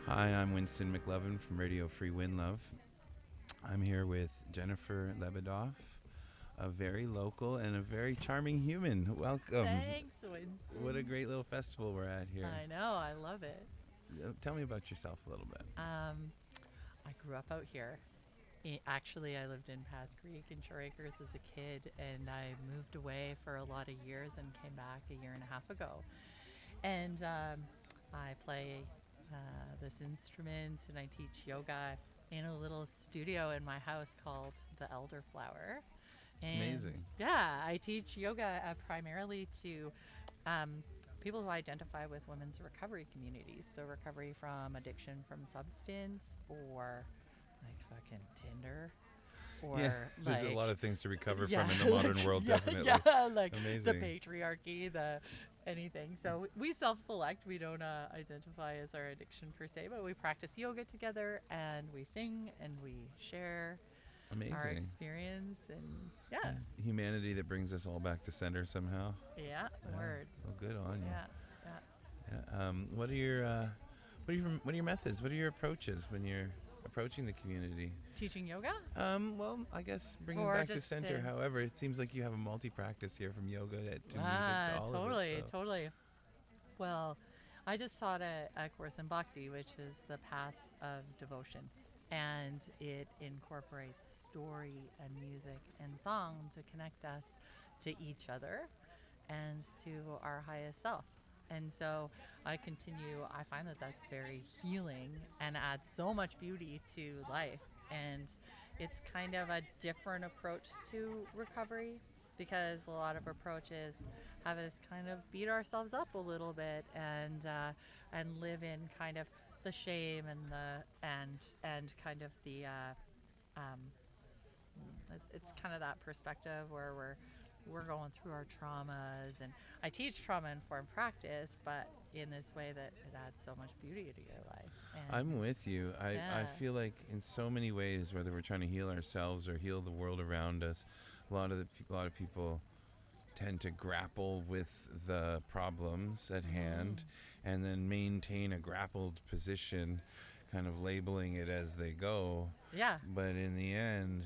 Hi, I'm Winston McLovin from Radio Free Winlove. I'm here with Jennifer Lebedoff, a very local and a very charming human. Welcome. Thanks, Winston. What a great little festival we're at here. I know, I love it. Tell me about yourself a little bit. I grew up out here. Actually, I lived in Pass Creek in Shore Acres as a kid, and I moved away for a lot of years and came back a year and a half ago. And I play this instrument, and I teach yoga in a little studio in my house called the Elderflower. And Amazing. yeah, I teach yoga primarily to people who identify with women's recovery communities. So recovery from addiction from substance, or like fucking Tinder, or Yeah, there's like, a lot of things to recover yeah, from in the modern like, world, yeah, definitely. yeah, like the Amazing. patriarchy, the anything. So we self-select. We don't identify as our addiction per se, but we practice yoga together, and we sing, and we share our Amazing. experience, and yeah, Humanity that brings us all back to center somehow. yeah, word, Well, good on you. yeah. Yeah. What are your methods? What are your approaches when you're approaching the community? Teaching yoga? Well, I guess bringing Or back to just center. However, it seems like you have a multi-practice here, from yoga to music to all totally, of it. So. totally. Well, I just taught a course in Bhakti, which is the path of devotion. And it incorporates story and music and song to connect us to each other and to our highest self. And so I find that that's very healing and adds so much beauty to life. And it's kind of a different approach to recovery, because a lot of approaches have us kind of beat ourselves up a little bit and live in kind of the shame and kind of the it's kind of that perspective where we're going through our traumas, and I teach trauma-informed practice, but in this way that it adds so much beauty to your life. And I'm with you. I Yeah. feel like in so many ways, whether we're trying to heal ourselves or heal the world around us, a lot of people tend to grapple with the problems at hand and then maintain a grappled position, kind of labeling it as they go. yeah, But in the end,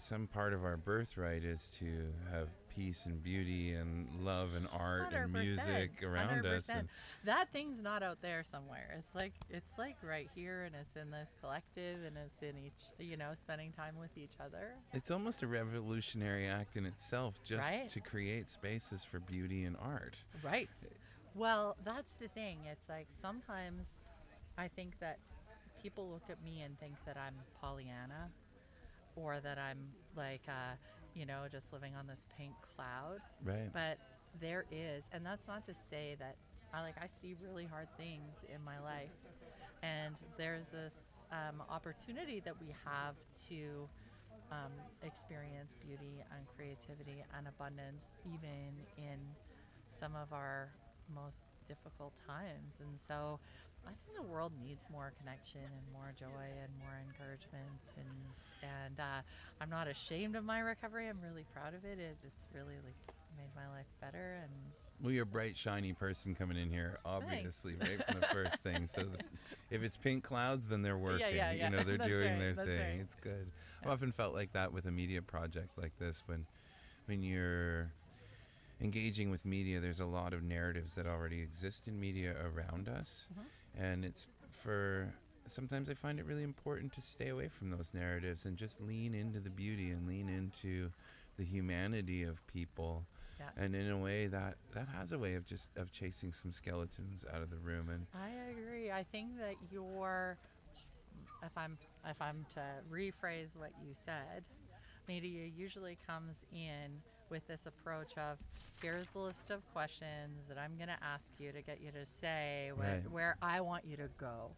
some part of our birthright is to have peace and beauty and love and art and 100%, music around us. 100%. And That thing's not out there somewhere. It's like right here, and it's in this collective, and it's in each, spending time with each other. it's almost a revolutionary act in itself, just Right. to create spaces for beauty and art. Right. Well, that's the thing. It's like sometimes I think that people look at me and think that I'm Pollyanna, or that I'm like, just living on this pink cloud. Right. But there is, and that's not to say that I see really hard things in my life, and there's this opportunity that we have to experience beauty and creativity and abundance even in some of our most difficult times. And so I think the world needs more connection and more joy and more encouragement, and I'm not ashamed of my recovery. I'm really proud of it. It's really made my life better. And Well, you're a bright, shiny person coming in here, obviously, right from the first thing. So if it's pink clouds, then they're working. Yeah. They're That's doing right, their that's thing. right. It's good. Yeah. I've often felt like that with a media project like this. When you're engaging with media, there's a lot of narratives that already exist in media around us. And sometimes I find it really important to stay away from those narratives and just lean into the beauty and lean into the humanity of people. Yeah. And in a way that has a way of chasing some skeletons out of the room. And I agree. I think that if I'm to rephrase what you said, media usually comes in with this approach of, here's the list of questions that I'm going to ask you to get you to say Right. where I want you to go,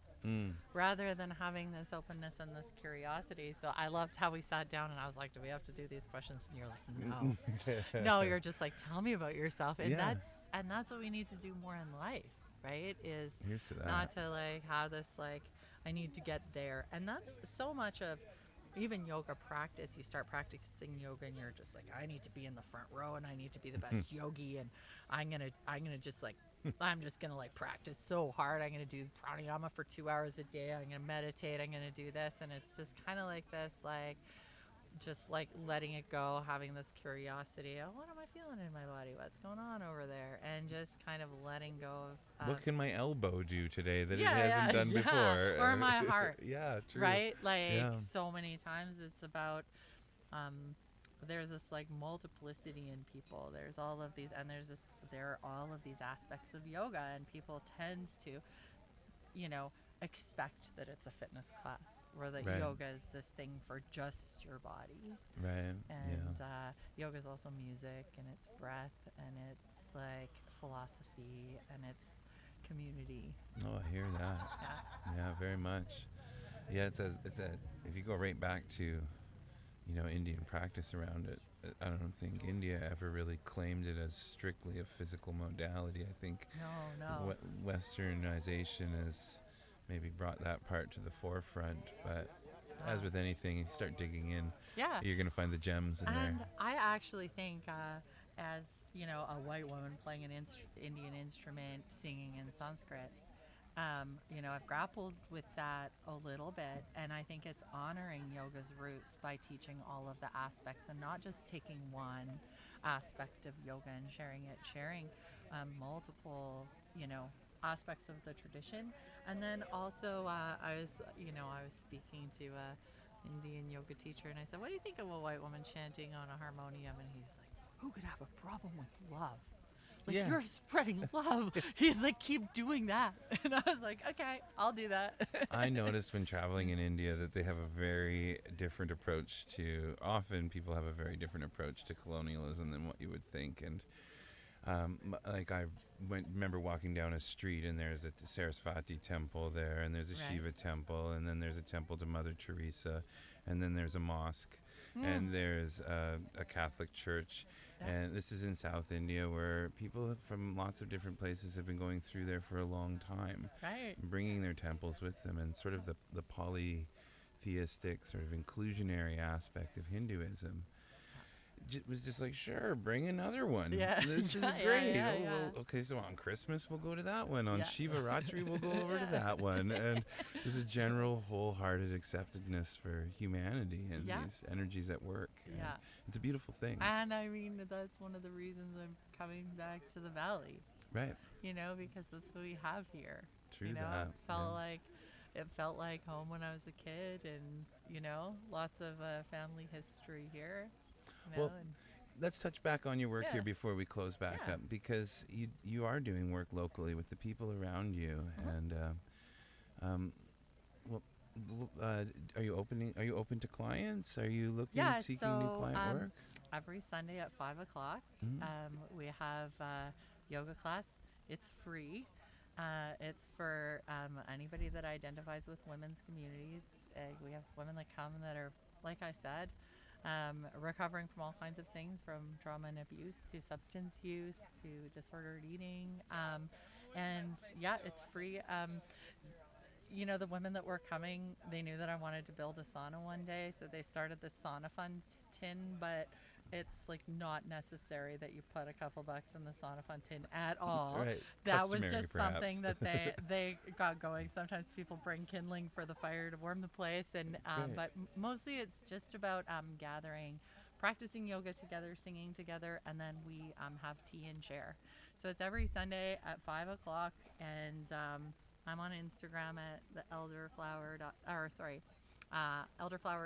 rather than having this openness and this curiosity. So I loved how we sat down and I was like, do we have to do these questions? And you're like, no. No, you're just like, tell me about yourself. And Yeah. that's what we need to do more in life, right? Is Here's to that. not to like have this like, I need to get there. And that's so much of even yoga practice, you start practicing yoga and you're just like, I need to be in the front row and I need to be the best yogi, and I'm gonna just like I'm just gonna like practice so hard. I'm gonna do pranayama for 2 hours a day. I'm gonna meditate. I'm gonna do this, and it's just kind of like this, like just like letting it go, having this curiosity. Oh, what am I feeling in my body? What's going on over there? And just kind of letting go of What can my elbow do today that it yeah, hasn't done yeah. before? Or my heart, Yeah, true. right? Like Yeah. so many times it's about there's this like multiplicity in people. There's all of these, and there are all of these aspects of yoga, and people tend to, you know, expect that it's a fitness class, or that Right. yoga is this thing for just your body. Right. And Yeah. yoga is also music, and it's breath, and it's like philosophy, and it's community. Oh, I hear that. Yeah. Yeah, very much. Yeah, it's a. If you go right back to, Indian practice around it, I don't think India ever really claimed it as strictly a physical modality. I think No. Westernization has maybe brought that part to the forefront. But as with anything, you start digging in, Yeah. you're gonna find the gems in And there. I actually think, as you know, a white woman playing an Indian instrument, singing in Sanskrit, I've grappled with that a little bit, and I think it's honoring yoga's roots by teaching all of the aspects and not just taking one aspect of yoga and sharing multiple, aspects of the tradition. And then also, I was speaking to a Indian yoga teacher, and I said, "What do you think of a white woman chanting on a harmonium?" And he's like, "Who could have a problem with love? Like, Yeah. you're spreading love." He's like, "Keep doing that." And I was like, "Okay, I'll do that." I noticed when traveling in India that they have a very different approach to. Often people have a very different approach to colonialism than what you would think. And like I remember walking down a street, and there's a Sarasvati temple there, and there's a Right. Shiva temple, and then there's a temple to Mother Teresa, and then there's a mosque, Mm. and there's a Catholic church. Yeah. And this is in South India, where people from lots of different places have been going through there for a long time, Right. bringing their temples with them, and sort of the polytheistic sort of inclusionary aspect of Hinduism was just like, sure, bring another one. Yeah. This is Yeah, great. yeah, Oh, yeah. well, okay, so on Christmas we'll go to that one. On Yeah. Shiva Ratri we'll go over to Yeah. that one. And there's a general wholehearted acceptedness for humanity and Yeah. these energies at work. And Yeah. it's a beautiful thing. And I mean, that's one of the reasons I'm coming back to the valley, Right. because that's what we have here. True It that. felt like home when I was a kid, and lots of family history here. Well, And let's touch back on your work Yeah. here before we close back Yeah. up, because you are doing work locally with the people around you. And well, are you open to clients? Are you seeking new client work? every Sunday at 5 o'clock, Mhm. we have yoga class. It's free. It's for anybody that identifies with women's communities. We have women that come that are, like I said, recovering from all kinds of things, from trauma and abuse to substance use to disordered eating. And yeah, it's free. The women that were coming, they knew that I wanted to build a sauna one day, so they started this sauna fund tin, but it's like not necessary that you put a couple bucks in the sauna fund tin at all. Right. That was Customary, just something perhaps. that they got going. Sometimes people bring kindling for the fire to warm the place, and Right. but mostly it's just about gathering, practicing yoga together, singing together, and then we have tea and share. So it's every Sunday at 5 o'clock, and I'm on Instagram at the elderflower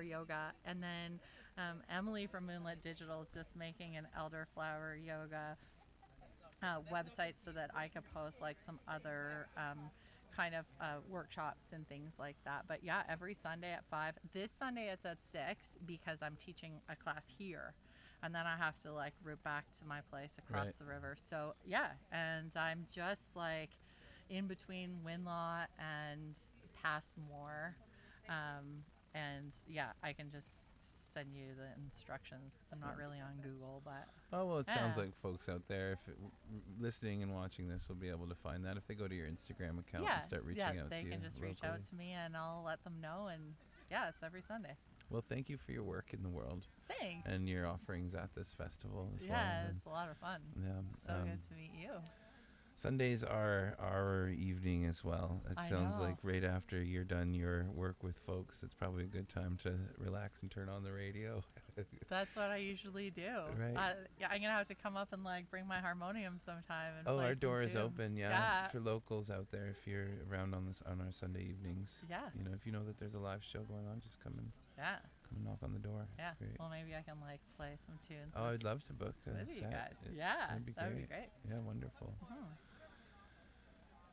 yoga, and then Emily from Moonlit Digital is just making an elderflower yoga website so that I could post like some other kind of workshops and things like that. But yeah, every Sunday at 5. This Sunday it's at 6 because I'm teaching a class here, and then I have to like route back to my place across Right. the river. So yeah, and I'm just like in between Winlaw and Passmore, and yeah, I can just send you the instructions because I'm not really on Google, but Oh, well, it sounds Yeah. like folks out there, listening and watching this, will be able to find that if they go to your Instagram account yeah, and start reaching yeah, out they to you. can just reach out locally. to me and I'll let them know. And yeah, it's every Sunday. Well, thank you for your work in the world Thanks. and your offerings at this festival as well. Yeah, And it's a lot of fun. yeah, So good to meet you. Sundays are our evening as well. It I sounds know. like right after you're done your work with folks, it's probably a good time to relax and turn on the radio. That's what I usually do. Right. Yeah, I'm gonna have to come up and like bring my harmonium sometime. And Oh, play our some door is tunes. open, yeah, for locals out there. If you're around on our Sunday evenings, Yeah. you know, if you know that there's a live show going on, just come and knock on the door. Yeah. It's great. Well, maybe I can like play some tunes. Oh, I'd love to book a with you set. guys. That'd be That would be great. Yeah, wonderful.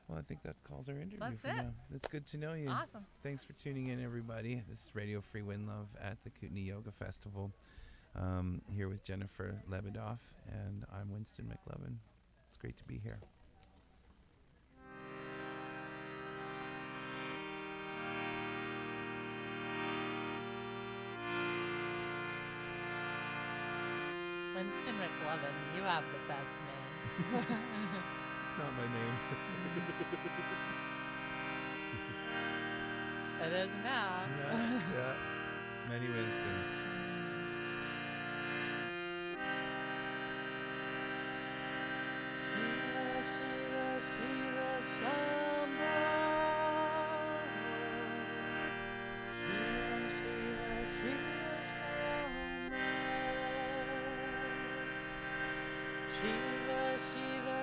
Well, I think that calls our interview That's for it. now. It's good to know you. Awesome. Thanks for tuning in, everybody. This is Radio Free Winlove at the Kootenay Yoga Festival. Here with Jennifer Lebedoff, and I'm Winston McLovin. It's great to be here. Winston McLovin, you have the best name. It's not my name. It is now. Yeah. Many Winstons. Shiva Shiva